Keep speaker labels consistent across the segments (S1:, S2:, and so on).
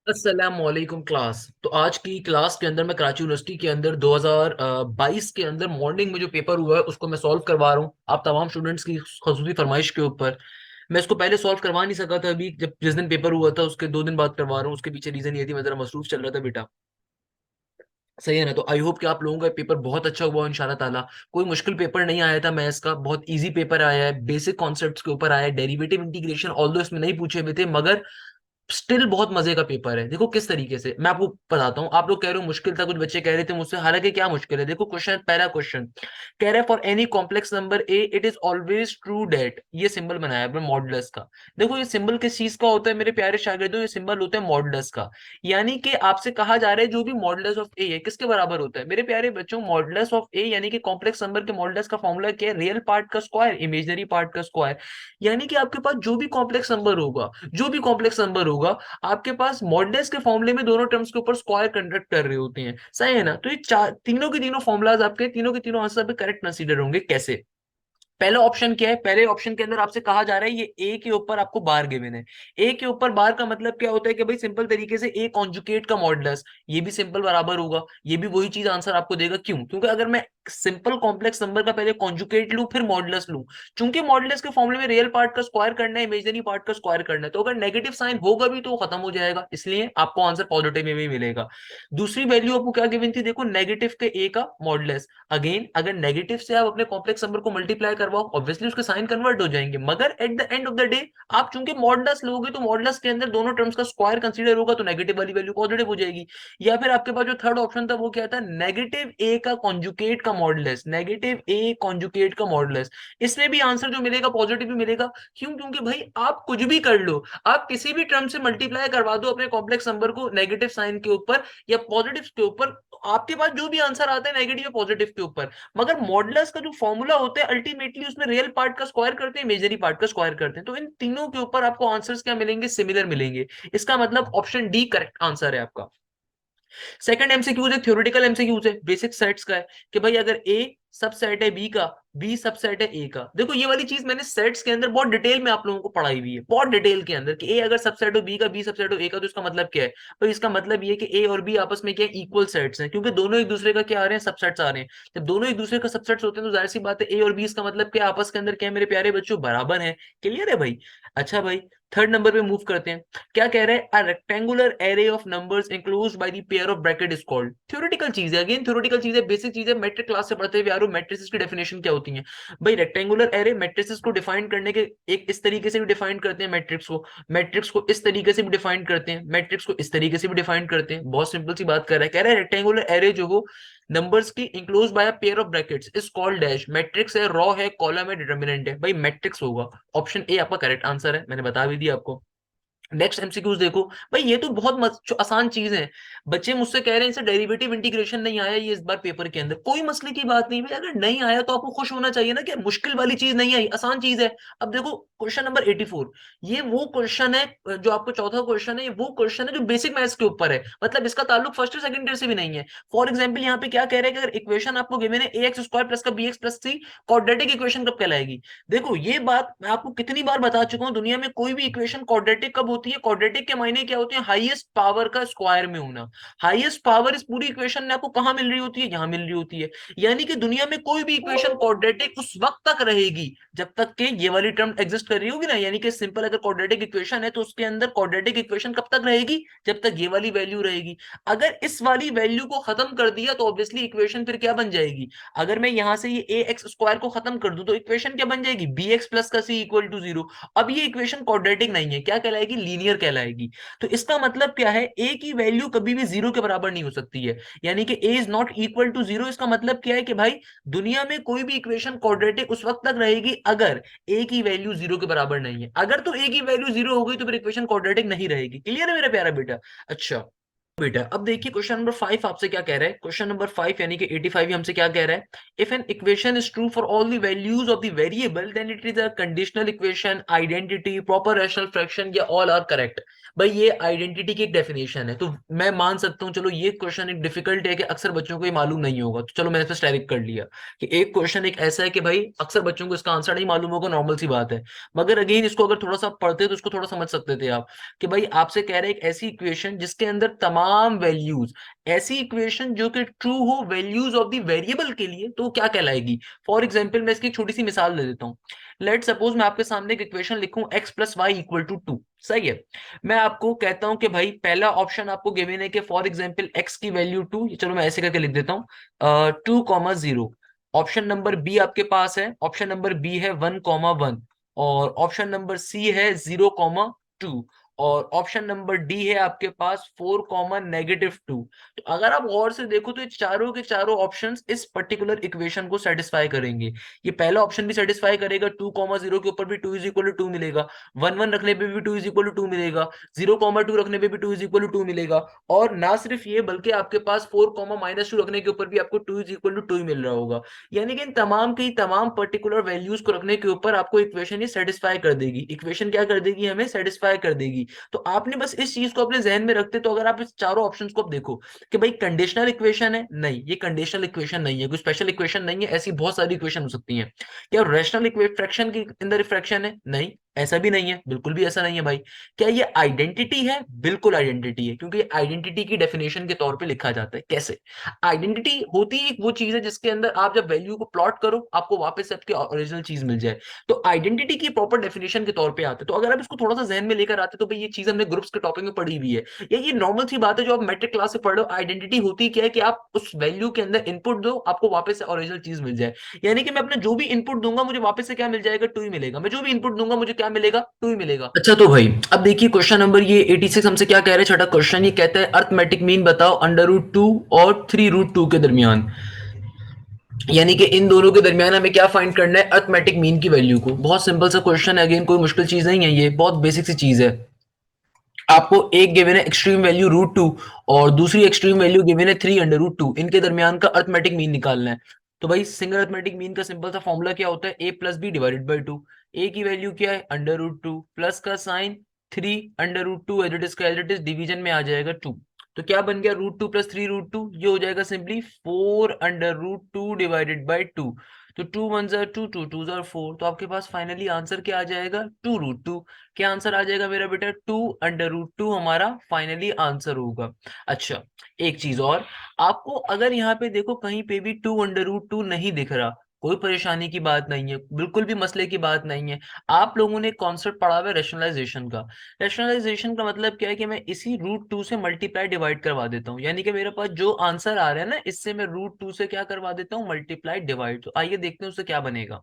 S1: अस्सलामुअलैकुम क्लास। तो आज की क्लास के अंदर मैं कराची यूनिवर्सिटी के अंदर 2022 के अंदर मॉर्निंग में जो पेपर हुआ है उसको मैं सॉल्व करवा रहा हूँ आप तमाम स्टूडेंट्स की खसूसी फरमाइश के ऊपर। मैं इसको पहले सॉल्व करवा नहीं सका था, अभी जब जिस दिन पेपर हुआ था उसके 2 दिन बाद करवा रहा हूँ। उसके पीछे रीजन ये थी, मैं जरा मसरूफ चल रहा था बेटा। सही है ना? तो आई होप कि आप लोगों का पेपर बहुत अच्छा हुआ इंशाल्लाह ताला। कोई मुश्किल पेपर नहीं आया था मैथ्स का, बहुत इजी पेपर आया है, बेसिक कॉन्सेप्ट्स के ऊपर आया है। डेरिवेटिव इंटीग्रेशन ऑल्दो इसमें नहीं पूछे हुए थे, मगर स्टिल बहुत मजे का पेपर है। देखो किस तरीके से मैं आपको बताता हूँ। आप लोग कह रहे हो मुश्किल था, कुछ बच्चे कह रहे थे मुझसे, हालांकि क्या मुश्किल है? देखो क्वेश्चन, पहला क्वेश्चन कह रहा है for any complex number a it is always true that, ये सिंबल बनाया है मॉडुलस का। देखो ये सिंबल किस चीज का होता है मेरे प्यारे शागिर्दों? ये सिंबल होता है मॉडुलस का। यानी कि आपसे कहा जा रहा है जो भी मॉडुलस ऑफ ए है किसके बराबर होता है मेरे प्यारे बच्चों? मॉडुलस ऑफ ए यानी कि कॉम्प्लेक्स नंबर के मॉडुलस का फॉर्मूला क्या है? रियल पार्ट का स्क्वायर, इमेजिनरी पार्ट का स्क्वायर। यानी कि आपके पास जो भी कॉम्प्लेक्स नंबर होगा, जो भी कॉम्प्लेक्स नंबर होगा, आपके पास मॉडुलस के फॉर्मूले में दोनों टर्म्स के ऊपर स्क्वायर कंडक्ट कर रहे होते हैं। सही है ना? तो ये चार तीनों के तीनों फॉर्मूलाज आपके, तीनों के तीनों आंसर पे करेक्ट कंसीडर होंगे। कैसे? पहला ऑप्शन क्या है? पहले ऑप्शन के अंदर आपसे कहा जा रहा है ये ए के ऊपर आपको बार गिवन है। ए के ऊपर बार का मतलब क्या होता है कि भाई सिंपल तरीके से ए कॉन्जुगेट का मॉडुलस, ये भी सिंपल बराबर होगा, ये भी वही चीज आंसर आपको देगा। क्यों? क्योंकि अगर मैं सिंपल कॉम्प्लेक्स नंबर का पहले कॉन्जुगेट लूं फिर मॉडुलस लूं, चूंकि मॉडुलस के फॉर्मूले में रियल पार्ट का स्क्वायर करना है, इमेजिनरी पार्ट का स्क्वायर करना है, तो अगर नेगेटिव साइन होगा भी तो वो खत्म हो जाएगा, इसलिए आपको आंसर पॉजिटिव में भी मिलेगा। दूसरी वैल्यू आपको क्या गिवन थी? देखो नेगेटिव के ए का मॉडुलस। अगेन अगर नेगेटिव से आप अपने कॉम्प्लेक्स नंबर को मल्टीप्लाई करवाओ, ऑब्वियसली उसके साइन कन्वर्ट हो जाएंगे, मगर at the end of the day आप चूंकि मॉडुलस लोगे तो मॉडुलस के अंदर दोनों टर्म्स का स्क्वायर कंसीडर होगा, तो नेगेटिव वाली वैल्यू पॉजिटिव हो जाएगी। या फिर आपके पास जो थर्ड ऑप्शन था वो क्या था? नेगेटिव ए का कॉन्जुगेट का मॉडुलस, नेगेटिव ए कॉन्जुगेट का मॉडुलस। इसमें भी आंसर जो मिलेगा पॉजिटिव भी मिलेगा। क्यों? क्योंकि भाई आप कुछ भी कर लो, आप किसी भी टर्म से मल्टीप्लाई करवा दो अपने कॉम्प्लेक्स नंबर को नेगेटिव साइन के ऊपर या पॉजिटिव के ऊपर, तो आपके पास जो भी आंसर आता है नेगेटिव या पॉजिटिव के ऊपर। मगर मॉडुलस का जो फॉर्मूला होता है अल्टीमेटली उसमें रियल पार्ट का स्क्वायर करते हैं, इमेजिनरी पार्ट का स्क्वायर करते हैं, तो इन तीनों के ऊपर आपको आंसर्स क्या मिलेंगे? सिमिलर मिलेंगे। इसका मतलब ऑप्शन डी करेक्ट आंसर है आपका। सेकंड एमसीक्यूज है, थ्योरेटिकल एमसीक्यूज है, बेसिक सेट्स का है कि भाई अगर ए सबसेट है बी का, बी सबसेट है ए का। देखो ये वाली चीज मैंने सेट्स के अंदर बहुत डिटेल में आप लोगों को पढ़ाई हुई है, बहुत डिटेल के अंदर, कि ए अगर सबसेट हो बी का, बी सबसेट हो ए का, तो इसका मतलब क्या है? तो इसका मतलब ये कि ए और बी आपस में क्या है? इक्वल सेट्स हैं, क्योंकि दोनों एक दूसरे का क्या आ रहे हैं? सबसेट्स आ रहे हैं। जब दोनों एक दूसरे का सबसेट्स होते हैं तो जाहिर सी बात है ए और बी इसका मतलब क्या आपस के अंदर क्या है मेरे प्यारे बच्चों? बराबर है। क्लियर है भाई? अच्छा भाई, थर्ड नंबर पे मूव करते हैं। क्या कह रहे हैं? A rectangular array of numbers enclosed by the pair of bracket is called. Theoretical चीज है, अगेन थ्योरेटिकल चीज है, बेसिक चीज है, मैट्रिक क्लास से पढ़ते हुए यारो मैट्रिसेस की डेफिनेशन क्या होती है? भाई रेक्टेंगुलर एरे मैट्रिसेस को डिफाइन करने के एक इस तरीके से भी डिफाइन करते हैं मैट्रिक्स को, मैट्रिक्स को इस तरीके से भी डिफाइन करते हैं, मैट्रिक्स को इस तरीके से भी डिफाइन करते हैं। बहुत सिंपल सी बात कर रहा है, कह रहा है रेक्टेंगुलर एरे जो हो नंबर्स की enclose by a pair of brackets is called dash. Matrix है, रॉ है, कॉलम है, डिटर्मिनेंट है, भाई मैट्रिक्स होगा। ऑप्शन ए आपका करेक्ट आंसर है, मैंने बता भी दिया आपको। नेक्स्ट एमसीक्यूज देखो भाई, ये तो बहुत आसान चीज है। बच्चे मुझसे कह रहे हैं इनसे डेरिवेटिव इंटीग्रेशन नहीं आया ये इस बार पेपर के अंदर। कोई मसले की बात नहीं भाई, अगर नहीं आया तो आपको खुश होना चाहिए ना कि मुश्किल वाली चीज नहीं आई, आसान चीज है। अब देखो क्वेश्चन नंबर 84, ये वो क्वेश्चन है जो आपको चौथा क्वेश्चन है, ये वो क्वेश्चन है जो बेसिक मैथ्स के ऊपर है, मतलब इसका ताल्लुक फर्स्ट और सेकंड ईयर से भी नहीं है। फॉर एग्जाम्पल यहाँ पे क्या कह रहे हैं कि अगर इक्वेशन आपको गिवन है ए एक्स स्क्वायर प्लस का बी एक्स प्लस सी, क्वाड्रेटिक इक्वेशन कब कहलाएगी? देखो ये बात मैं आपको कितनी बार बता चुका हूँ, दुनिया में कोई भी इक्वेशन क्वाड्रेटिक कब होती है, क्वाड्रेटिक के मायने क्या होते हैं, हाईएस्ट पावर का स्क्वायर में होना। हाईएस्ट पावर इस पूरी इक्वेशन में आपको कहां मिल रही होती है, यहां मिल रही होती है। यानी कि दुनिया में कोई भी इक्वेशन क्वाड्रेटिक उस वक्त तक रहेगी जब तक कि ये वाली टर्म एग्जिस्ट कर रही होगी ना। यानी कि सिंपल अगर क्वाड्रेटिक इक्वेशन है तो उसके अंदर क्वाड्रेटिक इक्वेशन कब तक रहेगी, जब तक ये वाली वैल्यू रहेगी। अगर इस वाली वैल्यू को खत्म कर दिया तो ऑब्वियसली इक्वेशन फिर क्या बन जाएगी, अगर मैं यहां से ये ए एक्स स्क्वायर को खत्म कर दूं तो इक्वेशन क्या बन जाएगी, बी एक्स प्लस का सी इक्वल टू जीरो। अब ये इक्वेशन क्वाड्रेटिक नहीं है, क्या कहलाएगी, लीनियर कहलाएगी। तो इसका मतलब क्या है, ए की वैल्यू कभी भी जीरो के बराबर नहीं हो सकती है। यानी कि A is not equal to zero, इसका मतलब क्या है कि भाई दुनिया में कोई भी इक्वेशन क्वाड्रेटिक उस वक्त तक रहेगी अगर ए की वैल्यू जीरो के बराबर नहीं है। अगर तो ए की वैल्यू जीरो हो गई तो फिर इक्वेशन क्वाड्रेटिक नहीं रहेगी। क्लियर है मेरा प्यारा बेटा। अच्छा बेटा अब देखिए क्वेश्चन नंबर 5 आपसे क्या कह रहा है। क्वेश्चन नंबर 5 यानी कि 85 हमसे क्या कह रहा है, if an equation is true for all the values of the variable then it is a conditional equation, identity, proper rational fraction या ऑल आर करेक्ट। भाई ये आइडेंटिटी की एक डेफिनेशन है, तो मैं मान सकता हूँ चलो ये क्वेश्चन एक डिफिकल्ट है कि अक्सर बच्चों को ये मालूम नहीं होगा, तो चलो मैंने इस पर डायरेक्ट कर लिया कि एक क्वेश्चन एक ऐसा है कि भाई अक्सर बच्चों को इसका आंसर नहीं मालूम होगा, नॉर्मल सी बात है। मगर अगेन इसको अगर थोड़ा सा पढ़ते तो इसको थोड़ा समझ सकते थे आप कि भाई आपसे कह रहे हैं एक ऐसी इक्वेशन जिसके अंदर तमाम वैल्यूज, ऐसी इक्वेशन जो कि ट्रू हो वैल्यूज ऑफ द वेरिएबल के लिए, तो क्या कहलाएगी। फॉर एग्जांपल मैं इसकी एक छोटी सी मिसाल दे देता हूँ। लेट सपोज मैं आपके सामने एक इक्वेशन लिखूं x plus y equal to two, सही है। मैं आपको कहता हूं कि भाई पहला ऑप्शन आपको गिवन है कि फॉर एग्जांपल x की वैल्यू टू, चलो मैं ऐसे करके लिख देता हूँ 2,0। ऑप्शन नंबर बी आपके पास है, ऑप्शन नंबर बी है 1,1 और ऑप्शन नंबर सी है 0,2 और ऑप्शन नंबर डी है आपके पास 4,-2। तो अगर आप गौर से देखो तो ये चारों के चारों ऑप्शंस इस पर्टिकुलर इक्वेशन को सेटिस्फाई करेंगे। ये पहला ऑप्शन भी सेटिस्फाई करेगा, 2,0 के ऊपर भी 2 इज इक्वल टू 2 मिलेगा, 1,1 रखने पे भी 2 इज इक्वल टू 2 मिलेगा, 0,2 रखने पे भी 2 इज इक्वल टू 2 मिलेगा। और ना सिर्फ ये बल्कि आपके पास 4,-2 रखने के ऊपर भी आपको 2 इज इक्वल टू 2 मिल रहा होगा। यानी कि इन तमाम की तमाम पर्टिकुलर वैल्यूज को रखने के ऊपर आपको इक्वेशन ये सेटिस्फाई कर देगी। इक्वेशन क्या कर देगी, हमें सेटिस्फाई कर देगी। तो आपने बस इस चीज को अपने जहन में रखते, तो अगर आप इस चारों ऑप्शंस को देखो कि भाई कंडीशनल इक्वेशन है, नहीं ये कंडीशनल इक्वेशन नहीं है, कोई स्पेशल इक्वेशन नहीं है, ऐसी बहुत सारी इक्वेशन हो सकती हैं। क्या रैशनल फ्रैक्शन के अंदर फ्रैक्शन है, नहीं ऐसा भी नहीं है, बिल्कुल भी ऐसा नहीं है भाई। क्या ये आइडेंटिटी है, बिल्कुल आइडेंटिटी है, क्योंकि आइडेंटिटी की डेफिनेशन के तौर पे लिखा जाता है। कैसे आइडेंटिटी होती है, वो चीज है जिसके अंदर आप जब वैल्यू को प्लॉट करो आपको वापस से आपकी ओरिजिनल चीज मिल जाए। तो आइडेंटिटी की प्रॉपर डेफिनेशन के तौर पे आते हैं। तो अगर आप इसको थोड़ा सा जहन में लेकर आते तो भाई ये चीज हमने ग्रुप्स के टॉपिक में पढ़ी हुई है, ये नॉर्मल सी बात है जो आप मैट्रिक क्लास से पढ़ रहे हो। आइडेंटिटी होती क्या है कि आप उस वैल्यू के अंदर इनपुट दो, आपको वापस से ओरिजिनल चीज मिल जाए। यानी कि मैं अपने जो भी इनपुट दूंगा मुझे वापस से क्या मिल जाएगा, टू ही मिलेगा। मैं जो भी इनपुट दूंगा मुझे क्या मिलेगा, टू ही मिलेगा। अच्छा तो भाई अब देखिए क्वेश्चन नंबर ये 86 हमसे क्या कह रहे हैं, छठा क्वेश्चन ये कहता है अर्थमेटिक मीन बताओ अंडर रूट 2 और 3√2 के दरमियान। यानी कि इन दोनों के दरमियान हमें क्या फाइंड करना है, अर्थमेटिक मीन की वैल्यू को। बहुत सिंपल सा क्वेश्चन है, अगेन कोई मुश्किल चीज नहीं है, ये बहुत बेसिक सी चीज है। आपको एक गिवन है एक्सट्रीम वैल्यू √2 और दूसरी एक्सट्रीम वैल्यू गिवन है 3√2, इनके दरमियान का अर्थमेटिक मीन निकालना है। तो भाई सिंगल अर्थमेटिक मीन का सिंपल सा फॉर्मूला क्या होता है, A plus B divided by two. A की वैल्यू क्या है, √2 प्लस का साइन 3 √2 एज इट इज का एज इट इज डिवीजन में आ जाएगा 2। तो क्या बन गया, √2 प्लस 3√2, ये हो जाएगा सिंपली 4 √2 डिवाइडेड बाई 2। तो 2 1 2, 2 2 4, तो आपके पास फाइनली आंसर क्या आ जाएगा, 2√2। क्या आंसर आ जाएगा मेरा बेटा, 2 √2 हमारा फाइनली आंसर होगा। अच्छा एक चीज और, आपको अगर यहाँ पे देखो कहीं पे भी 2 √2 नहीं दिख रहा, कोई परेशानी की बात नहीं है, बिल्कुल भी मसले की बात नहीं है। आप लोगों ने कॉन्सेप्ट पढ़ा हुआ है रैशनलाइजेशन का। रैशनलाइजेशन का मतलब क्या है कि मैं इसी √2 से मल्टीप्लाई डिवाइड करवा देता हूँ, यानी कि मेरे पास जो आंसर आ रहा है ना इससे मैं √2 से क्या करवा देता हूँ, मल्टीप्लाई डिवाइड। तो आइए देखते हैं उससे क्या बनेगा।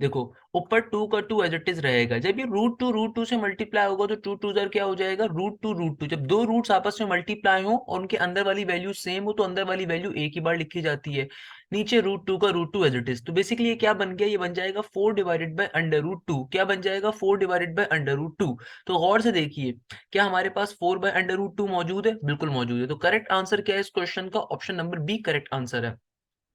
S1: देखो ऊपर 2 का 2 एज इट इज रहेगा, जब ये √2 से मल्टीप्लाई होगा तो 2 2 क्या हो जाएगा, √2 √2। जब दो रूट्स आपस में मल्टीप्लाई हो और उनके अंदर वाली वैल्यू सेम हो तो अंदर वाली वैल्यू एक ही बार लिखी जाती है, नीचे √2 का √2 एज इट इज। तो बेसिकली ये क्या बन गया, ये बन जाएगा 4 डिवाइडेड बाय अंडर रूट 2। क्या बन जाएगा, 4 डिवाइडेड बाय अंडर रूट 2। तो गौर से देखिए क्या हमारे पास 4 बाय अंडर रूट 2 मौजूद है, बिल्कुल मौजूद है। तो करेक्ट आंसर क्या है इस क्वेश्चन का, option number B correct answer है।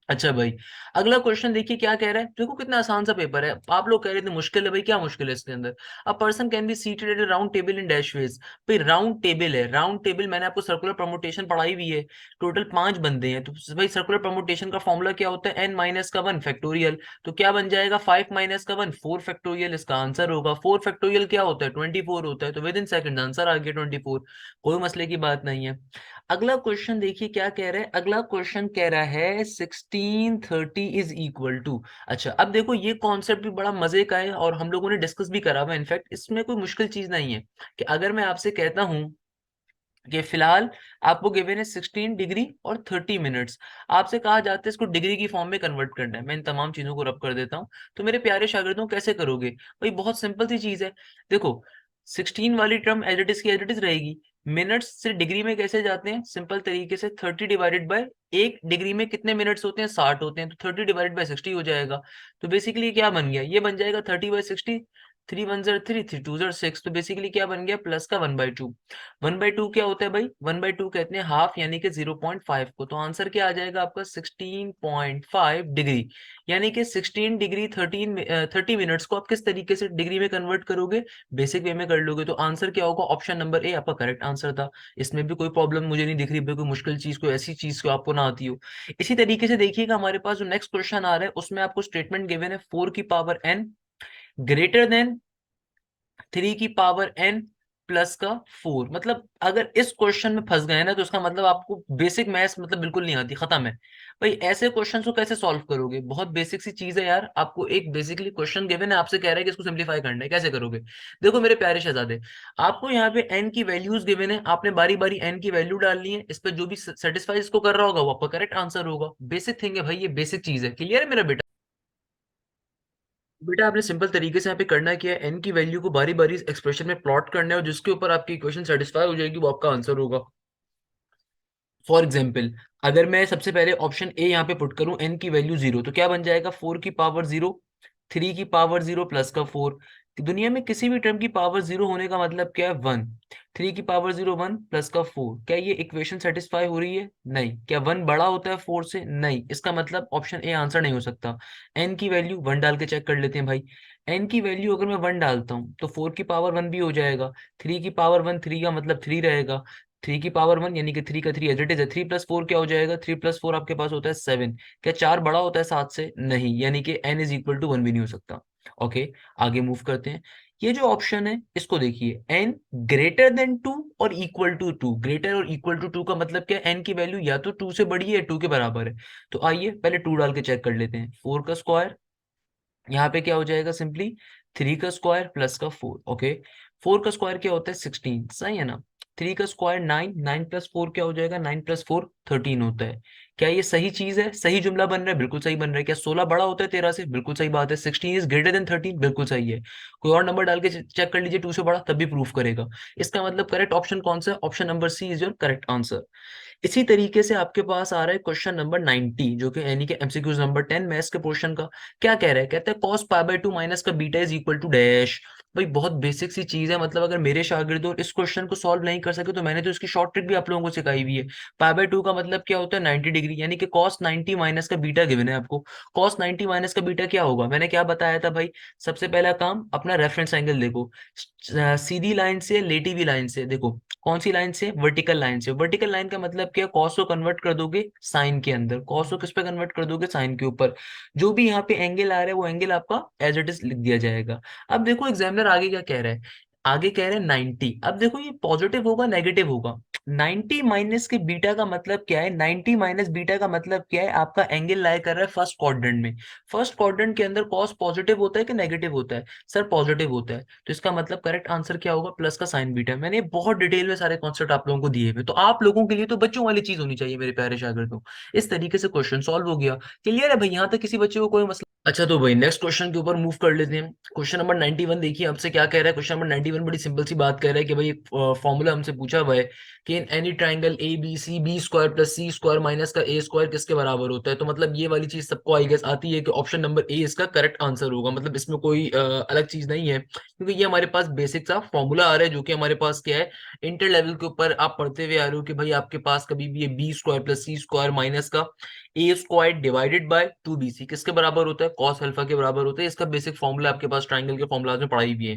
S1: अच्छा भाई, अगला क्वेश्चन देखिए क्या कह रहा है। देखो कितना आसान सा पेपर है, आप लोग कह रहे थे मुश्किल है भाई, क्या मुश्किल है इसके अंदर। A person can be seated at a round table in dash ways. भाई राउंड टेबल है, राउंड टेबल मैंने आपको सर्कुलर परमुटेशन पढ़ाई हुई है। टोटल 5 बंदे हैं, तो भाई सर्कुलर परमुटेशन का फॉर्मूला क्या होता है, n-1 फैक्टोरियल। तो क्या बन जाएगा, 5 - 1 4 फैक्टोरियल इसका आंसर होगा। 4 फैक्टोरियल क्या होता है, 24 होता है, तो विद इन सेकंड आंसर आ गया 24। कोई मसले की बात नहीं है। अगला क्वेश्चन देखिए क्या कह रहा है। अगला क्वेश्चन कह रहा है 1630 इज इक्वल टू। अच्छा अब देखो ये कॉन्सेप्ट भी बड़ा मजे का है और हम लोगों ने डिस्कस भी करा हुआ है। इनफैक्ट इसमें कोई मुश्किल चीज नहीं है कि अगर मैं आपसे कहता हूं कि फिलहाल आपको गिवन है 16 डिग्री और 30 मिनट्स, आपसे कहा जाता है इसको डिग्री की फॉर्म में कन्वर्ट करना है। मैं इन तमाम चीजों को रब कर देता हूं। तो मेरे प्यारे शागिर्दों कैसे करोगे भाई, बहुत सिंपल सी चीज है। देखो 16 वाली टर्म एज इट इज की एज इट इज रहेगी। मिनट्स से डिग्री में कैसे जाते हैं, सिंपल तरीके से 30 डिवाइडेड बाय, एक डिग्री में कितने मिनट्स होते हैं, 60 होते हैं, तो 30 डिवाइडेड बाय 60 हो जाएगा। तो बेसिकली क्या बन गया, ये बन जाएगा 30/60। 3 1 3, 3 2 6, तो बेसिकली क्या बन गया, प्लस का 1/2। 1/2 क्या होता है भाई, 1/2 कहते हैं हाफ, यानी कि 0.5 को। तो आंसर क्या आ जाएगा आपका, 16.5 डिग्री। यानी कि 16 डिग्री 30 मिनट्स को आप किस तरीके से डिग्री में कन्वर्ट करोगे, बेसिक वे में कर लोगे। तो आंसर क्या होगा, ऑप्शन नंबर ए आपका करेक्ट आंसर था। इसमें भी कोई प्रॉब्लम मुझे नहीं दिख रही भाई, कोई मुश्किल चीज, कोई ऐसी चीज को आपको ना आती हो। इसी तरीके से देखिएगा हमारे पास जो नेक्स्ट क्वेश्चन आ रहा है उसमें आपको स्टेटमेंट गिवन है 4 की पावर n ग्रेटर देन 3 की पावर n प्लस का 4। मतलब अगर इस क्वेश्चन में फंस गए ना तो इसका मतलब आपको बेसिक मैथ्स मतलब बिल्कुल नहीं आती, खत्म है। भाई ऐसे क्वेश्चन को कैसे सॉल्व करोगे, बहुत बेसिक सी चीज है यार। आपको एक बेसिकली क्वेश्चन गिवन है, आपसे कह रहा है कि इसको सिंप्लीफाई करना है, कैसे करोगे। देखो मेरे प्यारे शहजादे, आपको यहाँ पे n की वैल्यूज गिवन है, आपने बारी बारी n की वैल्यू डालनी है। इस पे जो भी सेटिस्फाई इसको कर रहा होगा वो आपका करेक्ट आंसर होगा। बेसिक थिंग है भाई, ये बेसिक चीज है। क्लियर है मेरा बेटा। बेटा आपने सिंपल तरीके से यहाँ पे करना है, क्या है, एन की वैल्यू को बारी बारी एक्सप्रेशन में प्लॉट करना है और जिसके ऊपर आपकी इक्वेशन सेटिस्फाई हो जाएगी वो आपका आंसर होगा। फॉर एग्जाम्पल, अगर मैं सबसे पहले ऑप्शन ए यहाँ पे पुट करूं, एन की वैल्यू 0, तो क्या बन जाएगा, 4 की पावर 0, 3 की पावर 0 प्लस का 4। दुनिया में किसी भी टर्म की पावर 0 होने का मतलब क्या है, 1। 3 की पावर 0 1 प्लस का 4, क्या ये इक्वेशन सेटिस्फाई हो रही है, नहीं। क्या 1 बड़ा होता है 4 से, नहीं। इसका मतलब ऑप्शन ए आंसर नहीं हो सकता। एन की वैल्यू 1 डाल के चेक कर लेते हैं भाई। एन की वैल्यू अगर मैं 1 डालता हूँ तो 4 की पावर 1 भी हो जाएगा। 3 की पावर 1, 3 का मतलब 3 रहेगा। 3 की पावर 1 यानी कि 3 का 3 एज इट इज है। 3 + 4 क्या हो जाएगा, 3 + 4 आपके पास होता है 7। क्या 4 बड़ा होता है 7 से, नहीं। यानी कि n इज इक्वल टू 1 भी नहीं हो सकता। ओके, आगे मूव करते हैं। ये जो ऑप्शन है इसको देखिए, n ग्रेटर देन 2 और इक्वल टू 2। ग्रेटर और इक्वल टू 2 का मतलब क्या है, n की वैल्यू या तो 2 से बड़ी है या 2 के बराबर है। तो आइए पहले 2 डाल के चेक कर लेते हैं। 4 का स्क्वायर, यहाँ पे क्या हो जाएगा, सिंपली 3 का स्क्वायर प्लस का 4। ओके, 4 का स्क्वायर क्या होता है, 16, सही है ना। 3 का स्क्वायर 9, 9 + 4 क्या हो जाएगा, 9 + 4 13 होता है। क्या ये सही चीज है, सही जुमला बन रहा है, बिल्कुल सही बन रहा है। क्या 16 बड़ा होता है 13 से, बिल्कुल सही बात है। 16 इज ग्रेटर देन 13, बिल्कुल सही है। कोई और नंबर डाल के चेक कर लीजिए 2 से बड़ा, तब भी प्रूफ करेगा। इसका मतलब करेक्ट ऑप्शन कौन सा है, option number C is your correct answer. इसी तरीके से आपके पास आ रहा है क्वेश्चन नंबर 90, जो कि यानी कि एमसीक्यूज नंबर 10 मैथ्स के पोर्शन का। क्या कह रहा है, कहता है cos π/2 माइनस का beta is equal to dash. भाई बहुत बेसिक सी चीज है, मतलब अगर मेरे शागिर्द और इस क्वेश्चन को सॉल्व नहीं कर सके तो मैंने तो इसकी शॉर्ट ट्रिक भी आप लोगों को सिखाई हुई है। π/2 का मतलब क्या होता है, 90 डिग्री, यानी कि cos 90 माइनस का बीटा गिवन है आपको। cos 90 माइनस का बीटा क्या होगा, मैंने क्या बताया था भाई। सबसे पहला काम, अपना रेफरेंस एंगल देखो। सीधी लाइन से लेटी हुई लाइन से देखो, कौन सी लाइन से, वर्टिकल लाइन से। वर्टिकल लाइन का मतलब क्या, कॉस को कन्वर्ट कर दोगे साइन के अंदर, कॉस को किस पे कन्वर्ट कर दोगे, साइन के ऊपर। जो भी यहाँ पे एंगल आ रहा है वो एंगल आपका एज इट इज लिख दिया जाएगा। अब देखो एग्जामिनर आगे क्या कह रहा है, आगे कह रहे हैं 90। अब देखो ये पॉजिटिव होगा नेगेटिव होगा। 90 माइनस के बीटा का मतलब क्या है, 90 माइनस बीटा का मतलब क्या है, आपका एंगल लाई कर रहा है फर्स्ट क्वाड्रेंट में। फर्स्ट क्वाड्रेंट के अंदर कॉस पॉजिटिव होता है कि नेगेटिव होता है, सर पॉजिटिव होता है। तो इसका मतलब करेक्ट आंसर क्या होगा, प्लस का साइन बीटा। मैंने बहुत डिटेल में सारे कॉन्सेप्ट आप लोगों को दिए हुए, तो आप लोगों के लिए तो बच्चों वाली चीज होनी चाहिए मेरे प्यारे शागिर्दों। इस तरीके से क्वेश्चन सॉल्व हो गया। क्लियर है भाई, यहाँ तक किसी बच्चे को कोई मसला। अच्छा तो भाई नेक्स्ट क्वेश्चन के ऊपर मूव कर लेते हैं। क्वेश्चन नंबर 91 देखिए आपसे क्या कह रहा है। क्वेश्चन नंबर गिवन बड़ी सिंपल सी बात कर रहा है कि भाई फॉर्मूला हमसे पूछा हुआ है कि in any triangle A B C B square plus C square minus का ए स्क्वायर किसके बराबर होता है। तो मतलब ये वाली चीज सबको आई गेस आती है कि ऑप्शन नंबर ए इसका करेक्ट आंसर होगा, मतलब इसमें कोई अलग चीज नहीं है, क्योंकि ये हमारे पास बेसिक सा फॉर्मूला आ रहा है जो कि हमारे पास क्या है, इंटर लेवल के ऊपर आप पढ़ते हुए आ रहे हो कि भाई आपके पास कभी भी ये B square plus C square minus का A square divided by 2bc किसके बराबर होता है, कॉस अल्फा के बराबर होता है। इसका बेसिक फॉर्मूला आपके पास ट्राइंगल के फॉर्मूला में पढ़ाई भी है।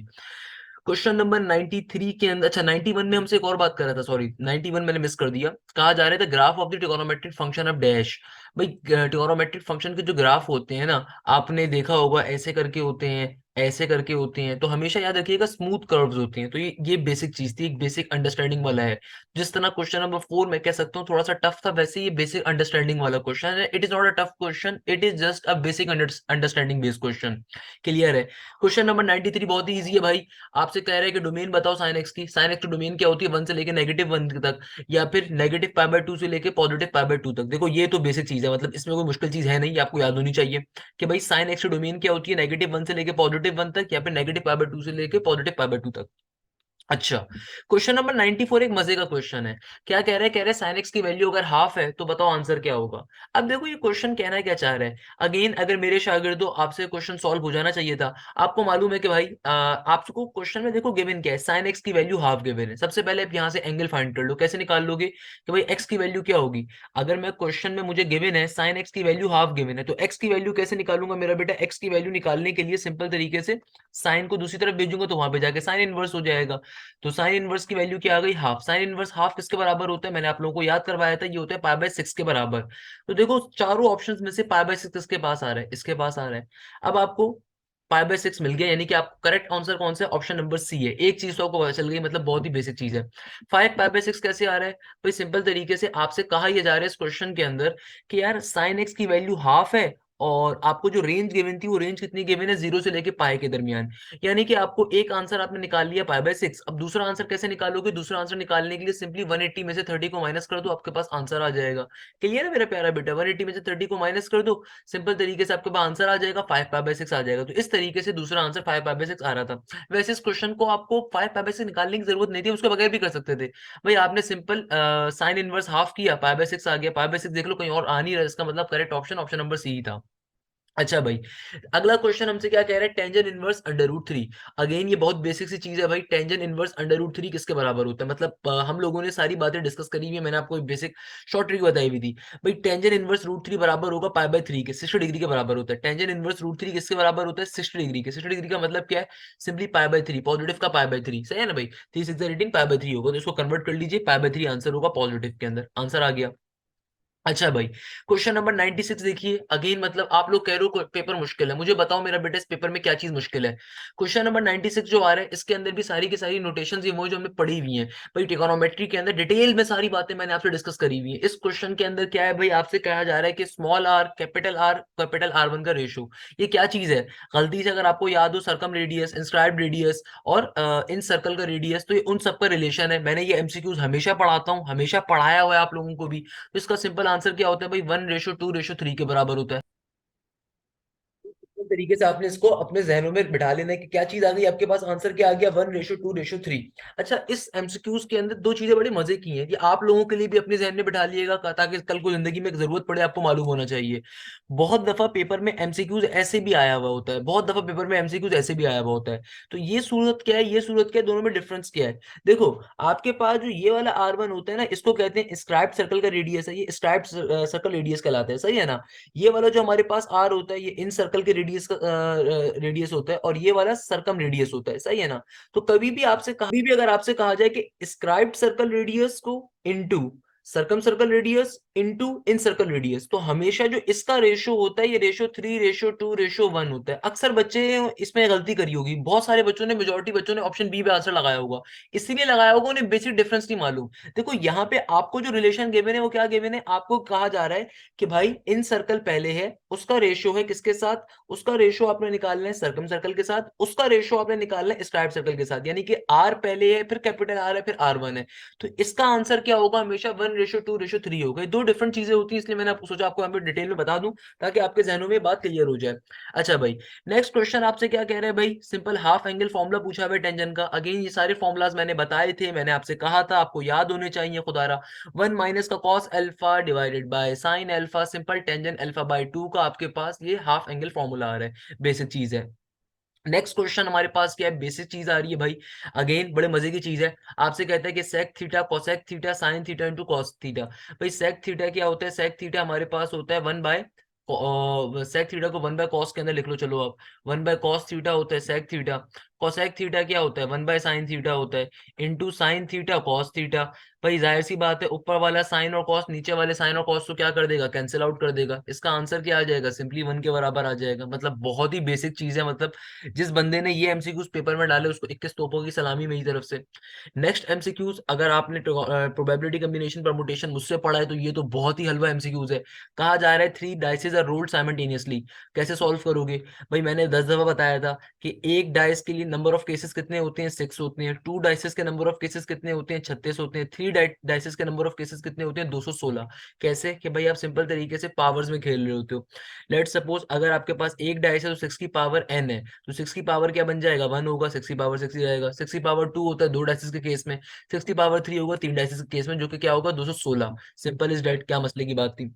S1: क्वेश्चन नंबर 93 के अंदर, अच्छा 91 में हमसे एक और बात कर रहा था, सॉरी 91 मैंने मिस कर दिया। कहा जा रहा था graph of the trigonometric function of dash. भाई ट्रिगोनोमेट्रिक फंक्शन के जो ग्राफ होते हैं ना, आपने देखा होगा ऐसे करके होते हैं, ऐसे करके होते हैं, तो हमेशा याद रखिएगा स्मूथ कर्व्स होते हैं। तो ये बेसिक चीज थी, एक बेसिक अंडरस्टैंडिंग वाला है। जिस तरह क्वेश्चन नंबर 4 मैं कह सकता हूँ थोड़ा सा टफ था, वैसे ये बेसिक अंडरस्टैंडिंग वाला क्वेश्चन है। It is not a tough question, it is just a basic understanding based question. Clear है। क्वेश्चन नंबर 93 बहुत ही ईजी है भाई। आपसे कह रहे हैं कि डोमेन बताओ साइन एक्स की। साइन एक्स की डोमेन क्या होती है, 1 से लेके -1 तक, या फिर -π/2 से लेके +π/2 तक। देखो ये तो बेसिक चीज है, मतलब इसमें कोई मुश्किल चीज है नहीं, ये आपको याद होनी चाहिए कि भाई साइन एक्स की डोमेन क्या होती है, -1 से लेके +1 तक, या फिर -π/2 से लेके +π/2 तक। अच्छा, क्वेश्चन नंबर 94 एक मजे का क्वेश्चन है। क्या कह रहे हैं, कह रहे हैं साइन एक्स की वैल्यू अगर हाफ है तो बताओ आंसर क्या होगा। अब देखो ये क्वेश्चन कहना क्या चाह रहा है। अगेन अगर मेरे शागिर्दों आपसे क्वेश्चन सॉल्व हो जाना चाहिए था। आपको मालूम है कि भाई आपको क्वेश्चन में देखो गिवन क्या है, साइन एक्स की वैल्यू हाफ गिवन है। सबसे पहले आप यहाँ से एंगल फाइंड कर लो, कैसे निकाल लोगे कि भाई एक्स की वैल्यू क्या होगी। अगर मैं क्वेश्चन में मुझे गिवन है साइन एक्स की वैल्यू हाफ गिवन है, तो एक्स की वैल्यू कैसे निकालूंगा मेरा बेटा। एक्स की वैल्यू निकालने के लिए सिंपल तरीके से साइन को दूसरी तरफ भेजूंगा तो वहां पे जाके साइन इनवर्स हो जाएगा। तो साइन इनवर्स की वैल्यू क्या आ गई, हाफ। साइन इनवर्स हाफ किसके बराबर होता है, मैंने आप लोगों को याद करवाया था, ये होता है π/6 के बराबर। तो देखो चारों ऑप्शंस में से π/6 इसके पास आ रहा है, इसके पास आ रहा है। अब आपको π/6 मिल गया, यानी कि आप करेक्ट आंसर कौन सा है, ऑप्शन नंबर सी है। एक चीज तो आपको पता चल गई, मतलब बहुत ही बेसिक चीज है। 5π/6 कैसे आ रहा है भाई, सिंपल तरीके से आपसे कहा यह जा रहा है इस क्वेश्चन के अंदर कि यार साइन एक्स की वैल्यू हाफ है, और आपको जो रेंज गिवन थी वो रेंज कितनी गिवन है, 0 से लेके पाई के दरमियान। यानी कि आपको एक आंसर आपने निकाल लिया π/6। अब दूसरा आंसर कैसे निकालोगे, दूसरा आंसर निकालने के लिए सिंपली 180 में से 30 को माइनस कर दो, आपके पास आंसर आ जाएगा। क्लियर है मेरा प्यारा बेटा, 180 में से 30 को माइनस कर दो, सिंपल तरीके से आपके पास आंसर आ जाएगा, 5π/6 आ जाएगा। तो इस तरीके से दूसरा आंसर 5π/6 आ रहा था। वैसे इस क्वेश्चन को आपको 5π/6 निकालने की जरूरत नहीं थी, उसके बगैर भी कर सकते थे। भाई आपने सिंपल साइन इनवर्स हाफ किया, π/6 आ गया। π/6 देख लो कहीं और आ नहीं रहा, इसका मतलब correct option option number C ही था। अच्छा भाई, अगला क्वेश्चन हमसे क्या कह रहा है, टेंजेंट इनवर्स √3। अगेन ये बहुत बेसिक सी चीज है भाई, टेंजेंट इनवर्स √3 किसके बराबर होता है। मतलब हम लोगों ने सारी बातें डिस्कस करी हुई है, मैंने आपको एक बेसिक शॉर्ट ट्रिक बताई हुई थी। भाई टेंजेंट इनवर्स √3 बराबर होगा π/3 के, 60 डिग्री के बराबर होता है। टेंजेंट इनवर्स √3 किसके बराबर होता है, 60 डिग्री के। 60 डिग्री का मतलब क्या है, सिंपली π/3, पॉजिटिव का π/3, सही है ना भाई। 3 6 18 π/3 होगा, तो इसको कन्वर्ट कर लीजिए, π/3 आंसर होगा पॉजिटिव के अंदर, आंसर आ गया। अच्छा भाई, क्वेश्चन नंबर 96 देखिए। अगेन मतलब आप लोग कह रहे हो पेपर मुश्किल है, मुझे बताओ मेरा बेटा इस पेपर में क्या चीज मुश्किल है। क्वेश्चन नंबर 96 जो आ रहा है इसके अंदर भी सारी की सारी नोटेशंस ये वो जो हमने पढ़ी हुई हैं भाई, ट्रिगोनोमेट्री के अंदर डिटेल में सारी बातें मैंने आपसे डिस्कस करी हुई है। इस क्वेश्चन के अंदर क्या है भाई, आपसे कहा जा रहा है कि small are capital R one का रेशो ये क्या चीज है। गलती से अगर आपको याद हो सर्कम रेडियस, इंस्क्राइब्ड रेडियस और इन सर्कल का रेडियस, तो ये उन सब का रिलेशन है। मैंने ये एमसीक्यूज हमेशा पढ़ाता हूँ, हमेशा पढ़ाया हुआ है आप लोगों को भी। तो इसका सिंपल आंसर क्या होता है भाई, 1:2:3 के बराबर होता है। इस तरीके से आपने इसको अपने जहनों में बिठा लेना है कि क्या चीज आ गई आपके पास, आंसर क्या आ गया, 1:2:3। अच्छा, इस एमसीक्यूज के अंदर दो चीजें बड़ी मजे की हैं, ये आप लोगों के लिए भी अपने जहन में बिठा लिएगा ताकि कल को जिंदगी में जरूरत पड़े आपको मालूम होना चाहिए। बहुत दफा पेपर में एमसीक्यूज ऐसे भी आया हुआ होता है, बहुत दफा पेपर में एमसीक्यूज ऐसे भी आया हुआ होता है। तो ये सूरत क्या है, ये सूरत क्या है, दोनों में डिफरेंस क्या है। देखो आपके पास जो ये वाला R1 होता है ना, इसको कहते हैं स्क्राइब्ड सर्कल का रेडियस है, ये स्क्राइब्ड सर्कल रेडियस कहलाता है, सही है ना। ये वाला जो हमारे पास आर होता है ये इन सर्कल के रेडियस का रेडियस होता है, और ये वाला सरकम रेडियस होता है, सही है ना। तो कभी भी अगर आपसे कहा जाए कि स्क्राइब्ड सर्कल रेडियस को into circum circle radius into in circle radius, तो हमेशा जो इसका रेशो होता है ये रेशो 3:2:1 होता है। अक्सर बच्चे इसमें गलती करी होगी, बहुत सारे बच्चों ने, मेजोरिटी बच्चों ने ऑप्शन बी पे आंसर लगाया होगा। इसीलिए लगाया होगा, उन्हें बेसिक डिफरेंस नहीं मालूम। देखो यहाँ पे आपको जो रिलेशन गिवन है वो क्या गिवन है, आपको कहा जा रहा है कि भाई इन सर्कल पहले है, उसका रेशियो है किसके साथ, उसका रेशियो आपने निकालना है सर्कम सर्कल के साथ, उसका रेशियो आपने निकालना है स्ट्राइप सर्कल के साथ। यानी कि आर पहले है, फिर कैपिटल आर है, फिर R1 है। तो इसका आंसर क्या होगा, हमेशा 1:2:3 हो गई, दो डिफरेंट चीजें होती हैं, इसलिए मैंने आपको सोचा आपको यहाँ पे डिटेल में बता दूं ताकि आपके जहनों में बात क्लियर हो जाए। अच्छा भाई, नेक्स्ट क्वेश्चन आपसे क्या कह रहे हैं भाई, सिंपल हाफ एंगल फॉर्मूला पूछा है टेंजेंट का। अगेन ये सारे फॉर्मुलाज मैंने बताए थे, मैंने आपसे कहा था आपको याद होने चाहिए खुदारा। 1 माइनस का cos alpha divided by sine alpha, simple tangent alpha by 2 का आपके पास ये हाफ एंगल फॉर्मूला आ रहा है, बेसिक चीज है। नेक्स्ट क्वेश्चन हमारे पास क्या है, बेसिक चीज आ रही है भाई, अगेन बड़े मजे की चीज है। आपसे कहता है कि sec theta cosec theta sine theta into cos theta. भाई सेक थीटा क्या होता है, सेक थीटा हमारे पास होता है 1 बाय सेक थीटा को 1 बाय कॉस के अंदर लिख लो, चलो आप 1 बाय कॉस थीटा होता है सेक थीटा। कोसेक थीटा क्या होता है, 1 बाय साइन थीटा होता है, into sine theta cos theta. भाई जाहिर सी बात है, ऊपर वाला साइन और कॉस नीचे वाले साइन और कॉस को क्या कर देगा, कैंसिल आउट कर देगा। इसका आंसर क्या आ जाएगा, सिंपली 1 के बराबर आ जाएगा। मतलब बहुत ही बेसिक चीज है, मतलब जिस बंदे ने ये एमसीक्यूज पेपर में डाले उसको 21 तोपों की सलामी मेरी तरफ से। नेक्स्ट एमसीक्यूज, अगर आपने प्रोबेबिलिटी कॉम्बिनेशन परमुटेशन मुझसे पढ़ा है तो ये तो बहुत ही हलवा एमसीक्यूज है। कहा जा रहा है 3 डाइसेस आर रोल्ड साइमल्टेनियसली, कैसे सॉल्व करोगे। भाई मैंने 10 दफा बताया था कि एक डाइस के लिए नंबर ऑफ केसेस कितने होते हैं, 6 होते हैं। 2 डाइसेस के नंबर ऑफ केसेस कितने होते हैं, 36 होते हैं। 3 डाइसेस के नंबर ऑफ केसेस कितने होते हैं, 216। कैसे कि भाई आप सिंपल तरीके से पावर्स में खेल रहे होते हो। लेट सपोज अगर आपके पास एक डाइस है तो 6 की पावर n है, तो 6 की पावर क्या बन जाएगा, 1 होगा, 6 की पावर 6 ही रहेगा। 6 की पावर 2 होता है दो डाइसेस के केस में, 6 की पावर 3 होगा तीन डाइसेस के केस में, जो कि क्या होगा 216। सिंपल इज डेट, क्या मसले की बात थी।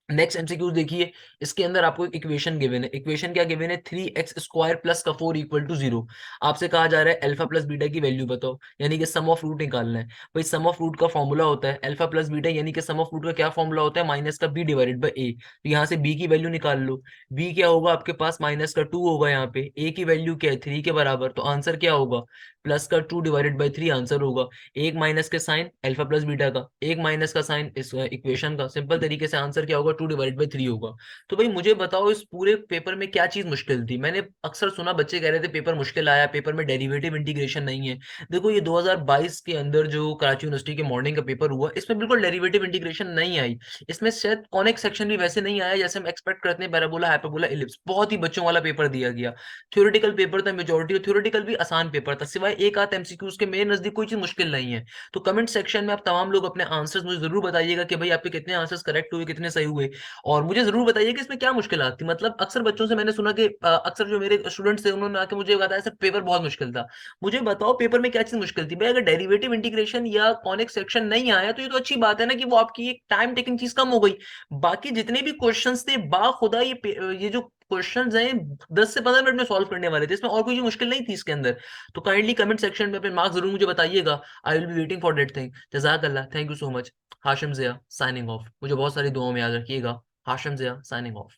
S1: नेक्स्ट एमसीक्यू देखिए, इसके अंदर आपको एक इक्वेशन गिवन है। इक्वेशन क्या गिवन है, 3x² प्लस का 4 इक्वल टू 0। आपसे कहा जा रहा है अल्फा प्लस बीटा की वैल्यू बताओ, यानी कि सम ऑफ रूट निकालना है। भाई सम ऑफ रूट का फॉर्मूला होता है अल्फा प्लस बीटा, यानी कि सम ऑफ रूट का क्या फॉर्मूला होता है, माइनस का बी डिवाइडेड बाई ए। तो यहाँ से बी की वैल्यू निकाल लो। बी क्या होगा आपके पास, माइनस का 2 होगा, यहाँ पे ए की वैल्यू क्या है 3 के बराबर, तो आंसर क्या होगा, प्लस का 2 डिवाइडेड बाई 3 आंसर होगा। एक माइनस के साइन अल्फा प्लस बीटा का, एक माइनस का साइन इस इक्वेशन का, सिंपल तरीके से आंसर क्या होगा, 2 डिवाइडेड बाई 3 होगा। तो भाई मुझे बताओ इस पूरे पेपर में क्या चीज मुश्किल थी। मैंने अक्सर सुना बच्चे कह रहे थे पेपर मुश्किल आया, पेपर में डेरिवेटिव इंटीग्रेशन नहीं है। देखो ये 2022 के अंदर जो कराची यूनिवर्सिटी के मॉर्निंग का पेपर हुआ, इसमें बिल्कुल डेरिवेटिव इंटीग्रेशन नहीं आई। इसमें शायद कॉनिक सेक्शन भी वैसे नहीं आया जैसे हम एक्सपेक्ट करते हैं, पैराबोला हाइपरबोला इलिप्स, बहुत ही बच्चों वाला पेपर दिया गया। थ्योरेटिकल पेपर था मेजोरिटी, थ्योरेटिकल भी आसान पेपर था, सिवाय एक आध एमसीक्यूज के मेरे नजदीक कोई चीज मुश्किल नहीं है। तो कमेंट सेक्शन में आप तमाम लोग अपने आंसर्स मुझे जरूर बताइएगा कि भाई आपके कितने आंसर्स करेक्ट हुए, कितने सही हुए। और मुझे जरूर बताइए कि इसमें क्या मुश्किल आती, मतलब अक्सर बच्चों से मैंने सुना कि अक्सर जो मेरे स्टूडेंट्स थे उन्होंने आके मुझे बताया सर पेपर बहुत मुश्किल था। मुझे बताओ पेपर में क्या चीज मुश्किल थी भाई। अगर डेरिवेटिव इंटीग्रेशन या कॉनिक सेक्शन नहीं आया तो ये तो अच्छी बात है ना, कि वो आपकी एक टाइम टेकिंग चीज कम हो गई। बाकी जितने भी क्वेश्चंस थे बाखुदा ये जो क्वेश्चंस हैं 10 से 15 मिनट में सॉल्व करने वाले थे, इसमें और कोई मुश्किल नहीं थी इसके अंदर। तो काइंडली कमेंट सेक्शन में अपने मार्क्स जरूर मुझे बताइएगा। I will be waiting for that thing. जजाक अल्लाह, thank you so much. Hashim Zia signing off. मुझे बहुत सारी दुआओं में याद रखिएगा। Hashim Zia signing of.